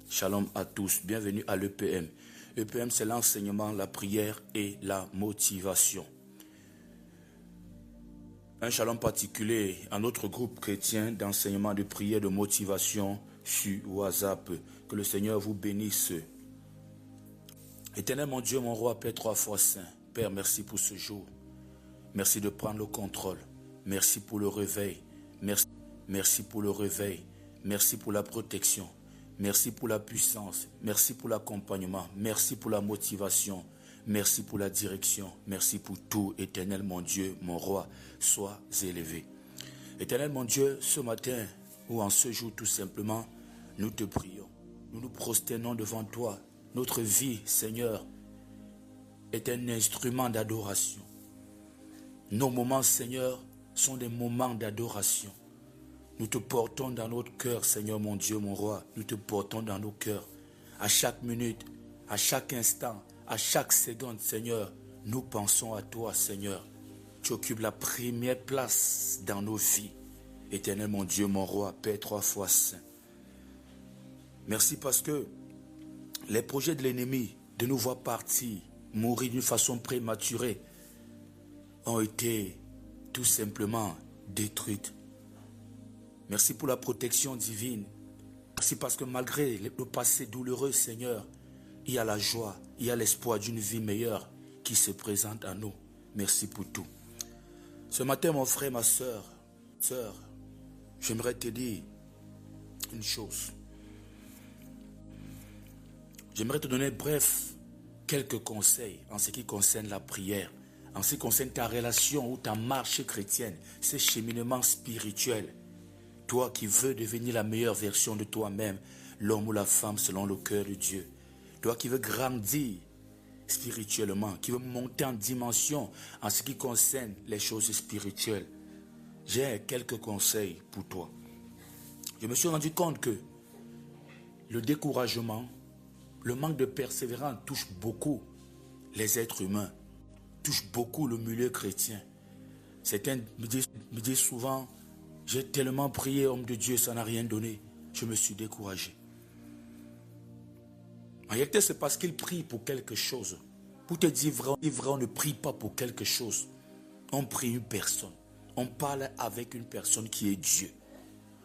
Shalom à tous, bienvenue à l'EPM. L'EPM, c'est l'enseignement, la prière et la motivation. Un shalom particulier à notre groupe chrétien d'enseignement, de prière, de motivation sur WhatsApp. Que le Seigneur vous bénisse. Éternel mon Dieu, mon roi, Père trois fois saint. Père, merci pour ce jour. Merci de prendre le contrôle. Merci pour le réveil. Merci pour le réveil. Merci pour la protection. Merci pour la puissance. Merci pour l'accompagnement. Merci pour la motivation. Merci pour la direction. Merci pour tout. Éternel mon Dieu, mon roi, sois élevé. Éternel mon Dieu, ce matin ou en ce jour tout simplement, nous te prions. Nous nous prosternons devant toi. Notre vie, Seigneur, est un instrument d'adoration. Nos moments, Seigneur, sont des moments d'adoration. Nous te portons dans notre cœur, Seigneur mon Dieu, mon roi. Nous te portons dans nos cœurs. À chaque minute, à chaque instant, à chaque seconde, Seigneur, nous pensons à toi, Seigneur. Tu occupes la première place dans nos vies. Éternel mon Dieu, mon roi, Père trois fois saint. Merci parce que les projets de l'ennemi de nous voir partir, mourir d'une façon prématurée, ont été tout simplement détruites. Merci pour la protection divine. Merci parce que malgré le passé douloureux, Seigneur, il y a la joie, il y a l'espoir d'une vie meilleure qui se présente à nous. Merci pour tout. Ce matin, mon frère, ma soeur, j'aimerais te dire une chose. J'aimerais te donner, quelques conseils en ce qui concerne la prière, en ce qui concerne ta relation ou ta marche chrétienne, ce cheminement spirituel. Toi qui veux devenir la meilleure version de toi-même, l'homme ou la femme selon le cœur de Dieu. Toi qui veux grandir spirituellement, qui veux monter en dimension en ce qui concerne les choses spirituelles. J'ai quelques conseils pour toi. Je me suis rendu compte que le découragement, le manque de persévérance touche beaucoup les êtres humains, touche beaucoup le milieu chrétien. Certains me disent souvent, j'ai tellement prié, homme de Dieu, ça n'a rien donné. Je me suis découragé. En réalité, c'est parce qu'il prie pour quelque chose. Pour te dire vrai, on ne prie pas pour quelque chose. On prie une personne. On parle avec une personne qui est Dieu.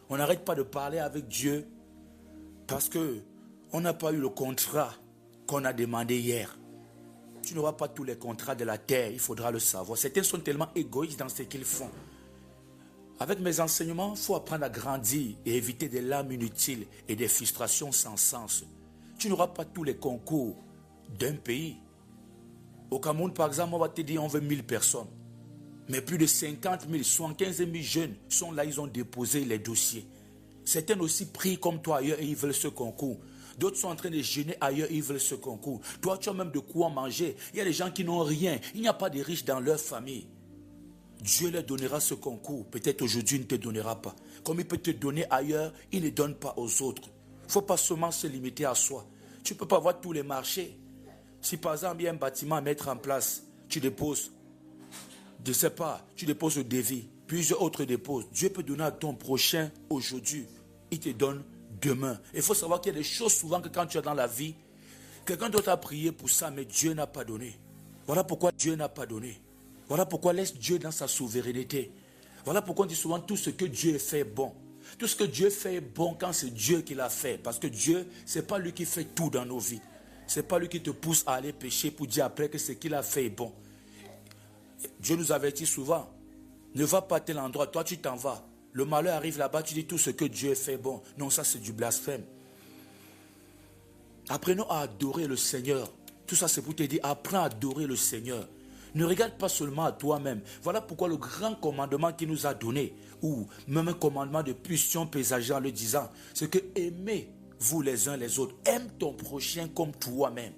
On n'arrête pas de parler avec Dieu parce qu'on n'a pas eu le contrat qu'on a demandé hier. Tu n'auras pas tous les contrats de la terre, il faudra le savoir. Certains sont tellement égoïstes dans ce qu'ils font. Avec mes enseignements, il faut apprendre à grandir et éviter des larmes inutiles et des frustrations sans sens. Tu n'auras pas tous les concours d'un pays. Au Cameroun, par exemple, on va te dire on veut 1000 personnes. Mais plus de 50 000, 75 000 jeunes sont là, ils ont déposé les dossiers. Certains aussi prient comme toi ailleurs et ils veulent ce concours. D'autres sont en train de jeûner ailleurs et ils veulent ce concours. Toi, tu as même de quoi manger. Il y a des gens qui n'ont rien. Il n'y a pas de riches dans leur famille. Dieu leur donnera ce concours. Peut-être aujourd'hui, il ne te donnera pas. Comme il peut te donner ailleurs, il ne donne pas aux autres. Il ne faut pas seulement se limiter à soi. Tu ne peux pas voir tous les marchés. Si par exemple, il y a un bâtiment à mettre en place, tu déposes, je ne sais pas, tu déposes au devis, plusieurs autres déposent. Dieu peut donner à ton prochain aujourd'hui. Il te donne demain. Il faut savoir qu'il y a des choses souvent que quand tu es dans la vie, quelqu'un d'autre a prié pour ça, mais Dieu n'a pas donné. Voilà pourquoi Dieu n'a pas donné. Voilà pourquoi laisse Dieu dans sa souveraineté. Voilà pourquoi on dit souvent tout ce que Dieu fait est bon. Tout ce que Dieu fait est bon quand c'est Dieu qui l'a fait. Parce que Dieu, ce n'est pas lui qui fait tout dans nos vies. Ce n'est pas lui qui te pousse à aller pécher pour dire après que ce qu'il a fait est bon. Dieu nous avertit souvent. Ne va pas à tel endroit, toi tu t'en vas. Le malheur arrive là-bas, tu dis tout ce que Dieu fait est bon. Non, ça c'est du blasphème. Apprenons à adorer le Seigneur. Tout ça c'est pour te dire, apprends à adorer le Seigneur. Ne regarde pas seulement à toi-même. Voilà pourquoi le grand commandement qu'il nous a donné, ou même un commandement de pulsion paysagère en le disant, c'est que aimez-vous les uns les autres. Aime ton prochain comme toi-même.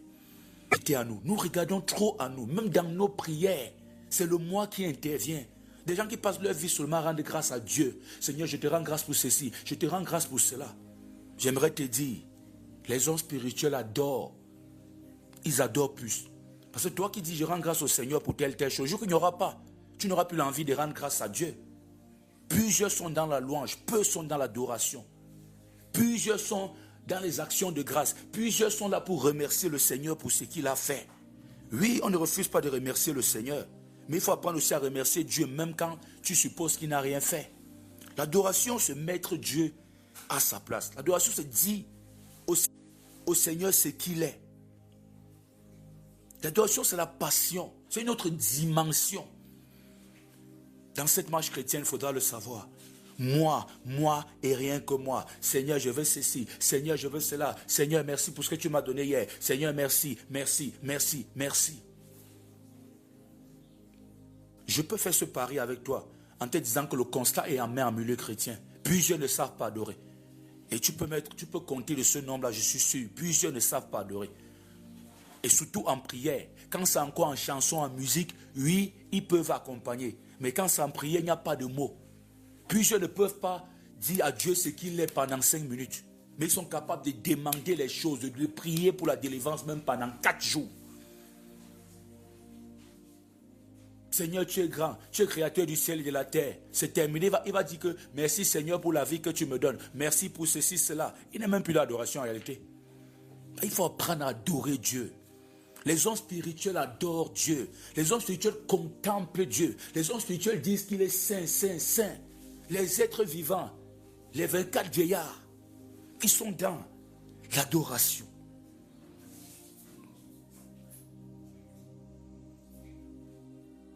C'était à nous. Nous regardons trop à nous, même dans nos prières. C'est le moi qui intervient. Des gens qui passent leur vie seulement à rendre grâce à Dieu. Seigneur, je te rends grâce pour ceci, je te rends grâce pour cela. J'aimerais te dire, les hommes spirituels adorent. Ils adorent plus. Parce que toi qui dis, je rends grâce au Seigneur pour telle chose, jour qu'il n'y aura pas, tu n'auras plus l'envie de rendre grâce à Dieu. Plusieurs sont dans la louange, peu sont dans l'adoration. Plusieurs sont dans les actions de grâce. Plusieurs sont là pour remercier le Seigneur pour ce qu'il a fait. Oui, on ne refuse pas de remercier le Seigneur. Mais il faut apprendre aussi à remercier Dieu, même quand tu supposes qu'il n'a rien fait. L'adoration, c'est mettre Dieu à sa place. L'adoration, c'est dire au Seigneur ce qu'il est. L'adoration, c'est la passion. C'est une autre dimension. Dans cette marche chrétienne, il faudra le savoir. Moi et rien que moi. Seigneur, je veux ceci. Seigneur, je veux cela. Seigneur, merci pour ce que tu m'as donné hier. Seigneur, merci, merci, merci, merci. Je peux faire ce pari avec toi en te disant que le constat est en main en milieu chrétien. Plusieurs ne savent pas adorer. Et tu peux compter de ce nombre-là, je suis sûr. Plusieurs ne savent pas adorer. Et surtout en prière. Quand c'est encore en chanson, en musique, oui, ils peuvent accompagner. Mais quand c'est en prière, il n'y a pas de mots. Plusieurs ne peuvent pas dire à Dieu ce qu'il est pendant 5 minutes. Mais ils sont capables de demander les choses, de prier pour la délivrance même pendant 4 jours. Seigneur, tu es grand, tu es créateur du ciel et de la terre. C'est terminé, il va dire que merci Seigneur pour la vie que tu me donnes. Merci pour ceci, cela. Il n'est même plus l'adoration en réalité. Il faut apprendre à adorer Dieu. Les hommes spirituels adorent Dieu. Les hommes spirituels contemplent Dieu. Les hommes spirituels disent qu'il est saint, saint, saint. Les êtres vivants, les 24 vieillards, ils sont dans l'adoration.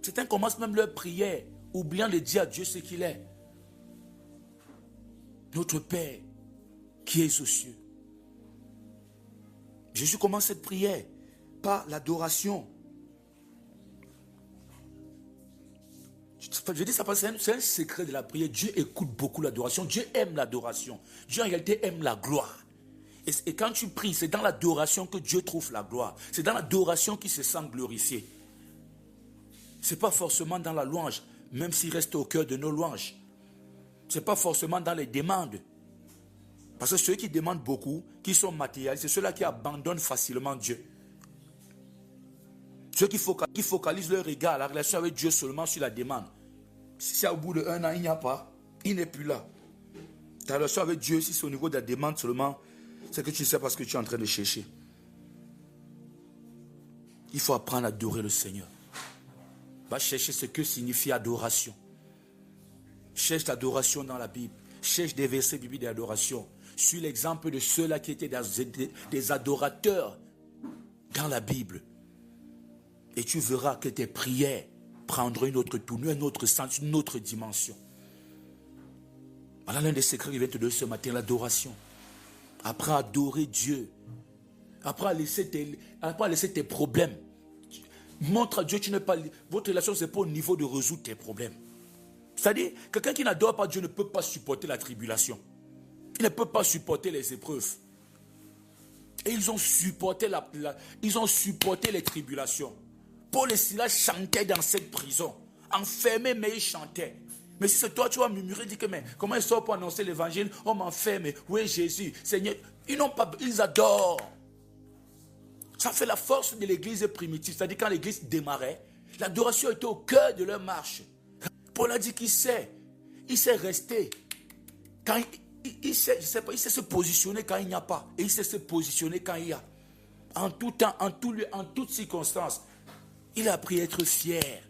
Certains commencent même leur prière, oubliant de dire à Dieu ce qu'il est. Notre Père, qui es aux cieux. Jésus commence cette prière par l'adoration. Je dis ça parce que c'est un secret de la prière. Dieu écoute beaucoup l'adoration. Dieu aime l'adoration. Dieu en réalité aime la gloire. Et quand tu pries, c'est dans l'adoration que Dieu trouve la gloire. C'est dans l'adoration qu'il se sent glorifié. Ce n'est pas forcément dans la louange, même s'il reste au cœur de nos louanges. Ce n'est pas forcément dans les demandes. Parce que ceux qui demandent beaucoup, qui sont matérialistes, c'est ceux-là qui abandonnent facilement Dieu. Ceux qui focalisent leur regard, la relation avec Dieu seulement sur la demande. Si c'est au bout d'1 an, il n'y a pas, il n'est plus là. Ta relation avec Dieu, si c'est au niveau de la demande seulement, c'est que tu sais pas ce que tu es en train de chercher. Il faut apprendre à adorer le Seigneur. Va chercher ce que signifie adoration. Cherche l'adoration dans la Bible. Cherche des versets bibliques d'adoration. Suis l'exemple de ceux-là qui étaient des adorateurs dans la Bible. Et tu verras que tes prières prendront une autre tournure, un autre sens, une autre dimension. Voilà l'un des secrets qui vient te donner ce matin, l'adoration. Apprends à adorer Dieu. Apprends à laisser tes problèmes. Montre à Dieu, votre relation, ce n'est pas au niveau de résoudre tes problèmes. C'est-à-dire, quelqu'un qui n'adore pas Dieu ne peut pas supporter la tribulation. Il ne peut pas supporter les épreuves. Et ils ont supporté les tribulations. Paul et Silas chantaient dans cette prison. Enfermés, mais ils chantaient. Mais si c'est toi, tu vas murmurer, dire que mais comment ils sortent pour annoncer l'évangile? On m'enferme, oui Jésus, Seigneur. Ils adorent. Ça fait la force de l'église primitive. C'est-à-dire quand l'église démarrait, l'adoration était au cœur de leur marche. Paul a dit qu'il sait. Il sait rester. Quand il sait se positionner quand il n'y a pas. Et il sait se positionner quand il y a. En tout temps, en tout lieu, en toutes circonstances. Il a appris à être fier.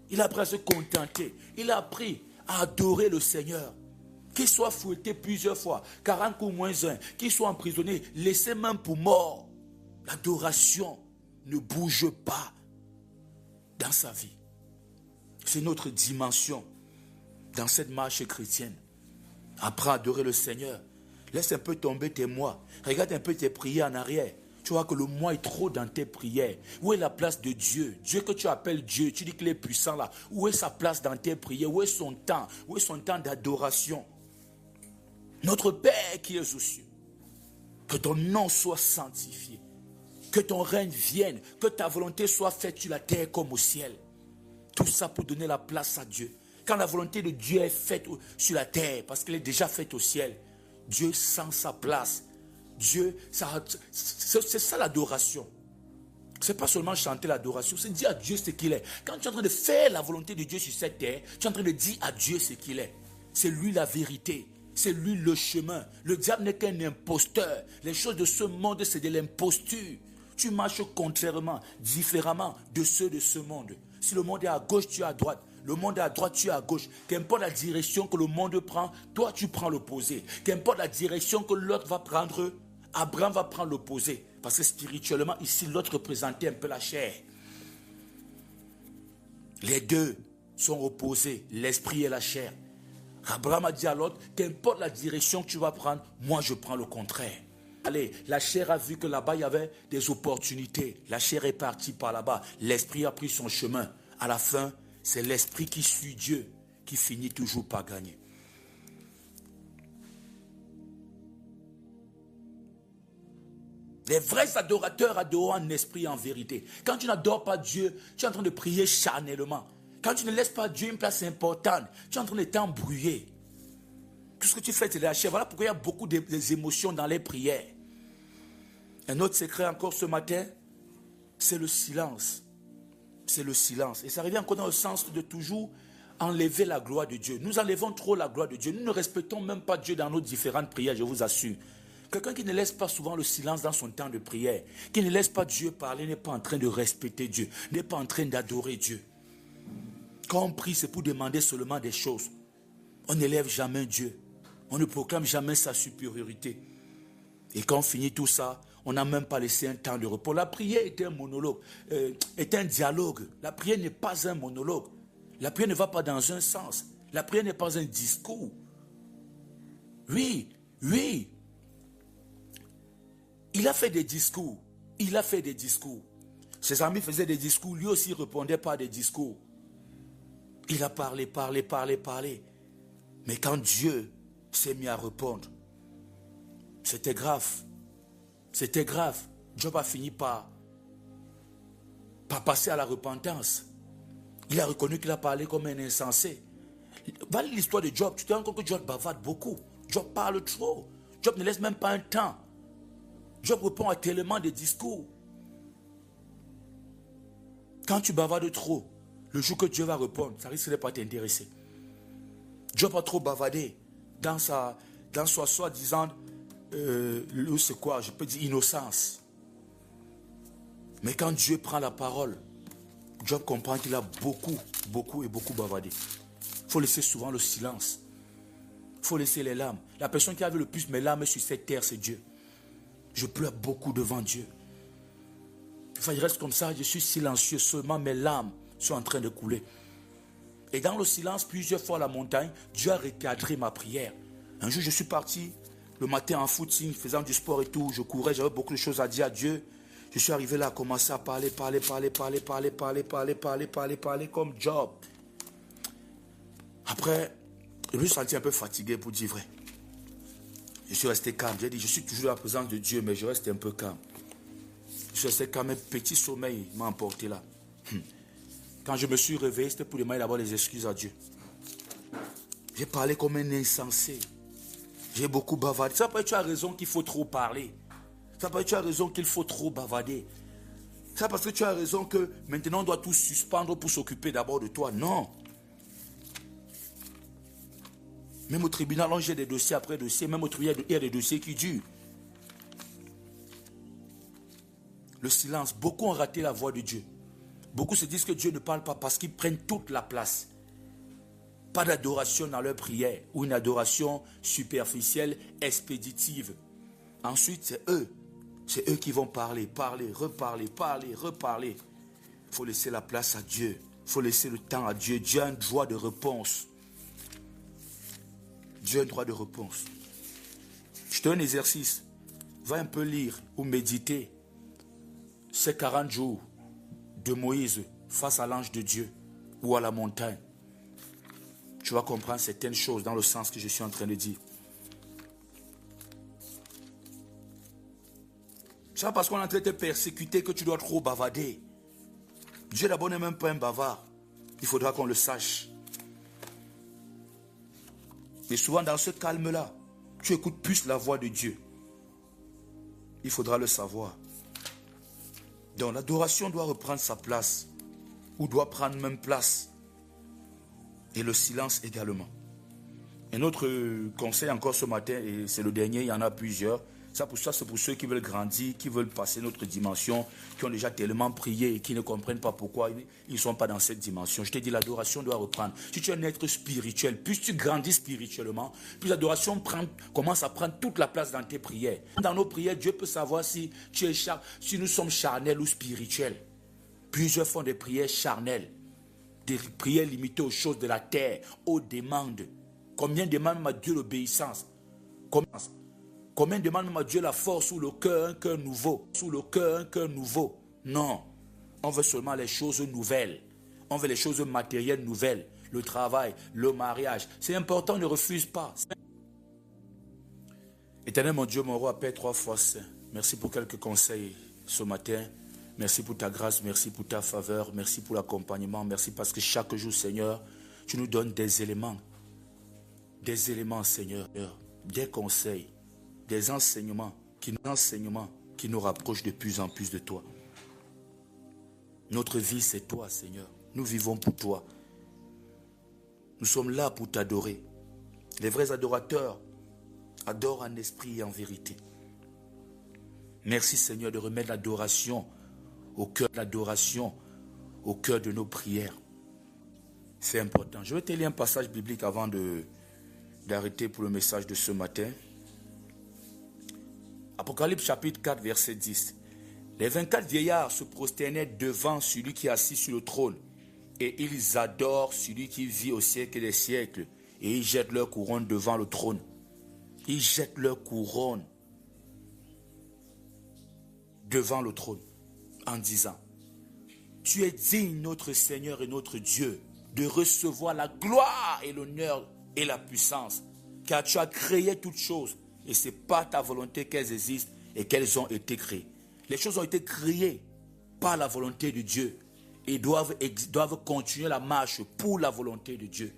Il a appris à se contenter. Il a appris à adorer le Seigneur. Qu'il soit fouetté plusieurs fois, 40 ou moins 1, qu'il soit emprisonné, laissé même pour mort. L'adoration ne bouge pas dans sa vie. C'est notre dimension dans cette marche chrétienne. Apprends à adorer le Seigneur. Laisse un peu tomber tes mois. Regarde un peu tes prières en arrière. Tu vois que le moi est trop dans tes prières. Où est la place de Dieu? Dieu que tu appelles Dieu, tu dis qu'il est puissant là. Où est sa place dans tes prières? Où est son temps? Où est son temps d'adoration? Notre Père qui es aux cieux, que ton nom soit sanctifié. Que ton règne vienne, que ta volonté soit faite sur la terre comme au ciel. Tout ça pour donner la place à Dieu. Quand la volonté de Dieu est faite sur la terre, parce qu'elle est déjà faite au ciel, Dieu sent sa place. Dieu, c'est ça l'adoration. Ce n'est pas seulement chanter l'adoration, c'est dire à Dieu ce qu'il est. Quand tu es en train de faire la volonté de Dieu sur cette terre, tu es en train de dire à Dieu ce qu'il est. C'est lui la vérité. c'est lui le chemin. Le diable n'est qu'un imposteur. Les choses de ce monde, c'est de l'imposture. Tu marches contrairement, différemment de ceux de ce monde. Si le monde est à gauche, tu es à droite. Le monde est à droite, tu es à gauche. Qu'importe la direction que le monde prend, toi tu prends l'opposé. Qu'importe la direction que l'autre va prendre, Abraham va prendre l'opposé. Parce que spirituellement, ici, l'autre représentait un peu la chair. Les deux sont opposés, l'esprit et la chair. Abraham a dit à l'autre, qu'importe la direction que tu vas prendre, moi je prends le contraire. Allez, la chair a vu que là-bas il y avait des opportunités. La chair est partie par là-bas. L'esprit a pris son chemin. À la fin, c'est l'esprit qui suit Dieu qui finit toujours par gagner. Les vrais adorateurs adorent en esprit et en vérité. Quand tu n'adores pas Dieu, tu es en train de prier charnellement. Quand tu ne laisses pas Dieu une place importante, tu es en train de t'embrouiller. Tout ce que tu fais, c'est de la chair. Voilà pourquoi il y a beaucoup d'émotions dans les prières. Un autre secret encore ce matin, c'est le silence. C'est le silence. Et ça revient encore dans le sens de toujours enlever la gloire de Dieu. Nous enlevons trop la gloire de Dieu. Nous ne respectons même pas Dieu dans nos différentes prières, je vous assure. Quelqu'un qui ne laisse pas souvent le silence dans son temps de prière, qui ne laisse pas Dieu parler, n'est pas en train de respecter Dieu, n'est pas en train d'adorer Dieu. Quand on prie, c'est pour demander seulement des choses. On n'élève jamais Dieu. On ne proclame jamais sa supériorité. Et quand on finit tout ça, on n'a même pas laissé un temps de repos. La prière est un monologue, est un dialogue. La prière n'est pas un monologue. La prière ne va pas dans un sens. La prière n'est pas un discours. Oui. Il a fait des discours. Ses amis faisaient des discours. Lui aussi répondait par des discours. Il a parlé. Mais quand Dieu s'est mis à répondre, c'était grave. Job a fini par passer à la repentance. Il a reconnu qu'il a parlé comme un insensé. Voilà l'histoire de Job. Tu te rends compte que Job bavarde beaucoup. Job parle trop. Job ne laisse même pas un temps. Job répond à tellement de discours. Quand tu bavardes trop, le jour que Dieu va répondre, ça risque de ne pas t'intéresser. Job a trop bavardé dans sa soi-disant, c'est quoi, je peux dire innocence. Mais quand Dieu prend la parole, Job comprend qu'il a beaucoup bavardé. Il faut laisser souvent le silence. Il faut laisser les larmes. La personne qui a vu le plus mes larmes sur cette terre, c'est Dieu. Je pleure beaucoup devant Dieu. Enfin, je reste comme ça, je suis silencieux. Seulement mes larmes sont en train de couler. Et dans le silence, plusieurs fois à la montagne, Dieu a recadré ma prière. Un jour, je suis parti le matin en footing, faisant du sport et tout. Je courais, j'avais beaucoup de choses à dire à Dieu. Je suis arrivé là à commencer à parler comme Job. Après, je me suis senti un peu fatigué pour dire vrai. Je suis resté calme. J'ai dit, je suis toujours dans la présence de Dieu, mais je reste un peu calme. Je suis resté calme, un petit sommeil m'a emporté là. Quand je me suis réveillé, c'était pour demander d'abord les excuses à Dieu. J'ai parlé comme un insensé. J'ai beaucoup bavardé. Ça peut être tu as raison qu'il faut trop parler. Ça peut être tu as raison qu'il faut trop bavarder. Ça parce que tu as raison que maintenant on doit tout suspendre pour s'occuper d'abord de toi. Non. Même au tribunal, on jette des dossiers après dossiers. Même au tribunal, il y a des dossiers qui durent. Le silence. Beaucoup ont raté la voix de Dieu. Beaucoup se disent que Dieu ne parle pas parce qu'ils prennent toute la place. Pas d'adoration dans leur prière ou une adoration superficielle, expéditive. Ensuite, c'est eux qui vont parler, reparler. Il faut laisser la place à Dieu. Il faut laisser le temps à Dieu. Dieu a un droit de réponse. Je te donne un exercice. Va un peu lire ou méditer ces 40 jours de Moïse face à l'ange de Dieu ou à la montagne. Tu vas comprendre certaines choses dans le sens que je suis en train de dire. C'est pas parce qu'on est en train de te persécuter que tu dois trop bavarder. Dieu d'abord n'est même pas un bavard. Il faudra qu'on le sache. Et souvent dans ce calme-là, tu écoutes plus la voix de Dieu. Il faudra le savoir. Donc l'adoration doit reprendre sa place. Ou doit prendre même place. Et le silence également. Un autre conseil encore ce matin, et c'est le dernier, il y en a plusieurs. Ça, c'est pour ceux qui veulent grandir, qui veulent passer notre dimension, qui ont déjà tellement prié et qui ne comprennent pas pourquoi ils ne sont pas dans cette dimension. Je t'ai dit, l'adoration doit reprendre. Si tu es un être spirituel, plus tu grandis spirituellement, plus l'adoration commence à prendre toute la place dans tes prières. Dans nos prières, Dieu peut savoir si nous sommes charnels ou spirituels. Plusieurs font des prières charnelles, des prières limitées aux choses de la terre, aux demandes. Combien demandent à Dieu l'obéissance? Combien demande à Dieu la force sous le cœur, un cœur nouveau? Sous le cœur, un cœur nouveau. Non. On veut seulement les choses nouvelles. On veut les choses matérielles nouvelles. Le travail, le mariage. C'est important, ne refuse pas. Éternel mon Dieu, mon roi, Père 3 fois saint. Merci pour quelques conseils ce matin. Merci pour ta grâce, merci pour ta faveur, merci pour l'accompagnement. Merci parce que chaque jour, Seigneur, tu nous donnes des éléments. Des éléments, Seigneur. Des conseils. Des enseignements qui nous rapprochent de plus en plus de toi. Notre vie, c'est toi, Seigneur. Nous vivons pour toi. Nous sommes là pour t'adorer. Les vrais adorateurs adorent en esprit et en vérité. Merci, Seigneur, de remettre l'adoration au cœur de nos prières. C'est important. Je vais te lire un passage biblique avant d'arrêter pour le message de ce matin. Apocalypse chapitre 4, verset 10. Les 24 vieillards se prosternaient devant celui qui est assis sur le trône, et ils adorent celui qui vit au siècle des siècles, et ils jettent leur couronne devant le trône. Ils jettent leur couronne devant le trône, en disant, tu es digne, notre Seigneur et notre Dieu, de recevoir la gloire et l'honneur et la puissance, car tu as créé toutes choses, et c'est par ta volonté qu'elles existent et qu'elles ont été créées. Les choses ont été créées par la volonté de Dieu et doivent continuer la marche pour la volonté de Dieu.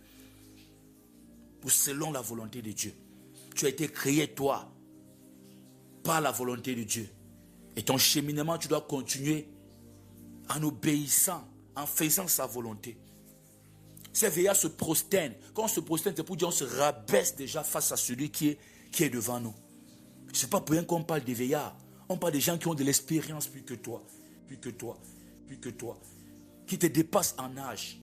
Ou selon la volonté de Dieu. Tu as été créé, toi, par la volonté de Dieu. Et ton cheminement, tu dois continuer en obéissant, en faisant sa volonté. Ces veillards se prosternent. Quand on se prosterne, c'est pour dire qu'on se rabaisse déjà face à celui qui est devant nous. Ce n'est pas pour rien qu'on parle des veillards. On parle des gens qui ont de l'expérience plus que toi, qui te dépassent en âge.